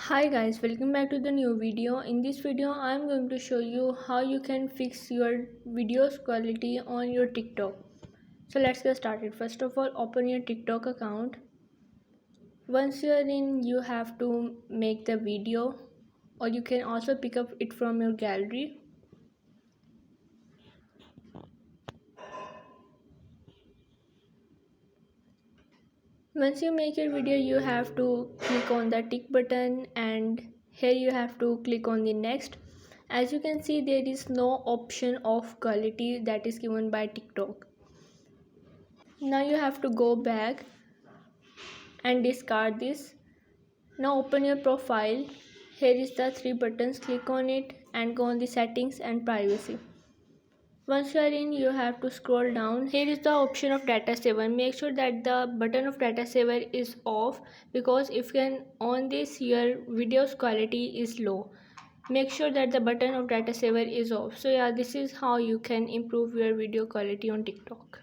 Hi guys, welcome back to the new video. In this video I am going to show you how you can fix your videos quality on your TikTok. So let's get started. First of all, open your TikTok account. Once you are in, you have to make the video, or you can also pick up it from your gallery. Once you make your video, you have to click on the tick button, and here you have to click on the next. As you can see, there is no option of quality that is given by TikTok. Now you have to go back and discard this. Now open your profile. Here is the three buttons. Click on it and go on the settings and privacy. Once you are in, you have to scroll down. Here is the option of data saver. Make sure that the button of data saver is off, because if you can on this, your video's quality is low. Make sure that the button of data saver is off. So yeah, this is how you can improve your video quality on TikTok.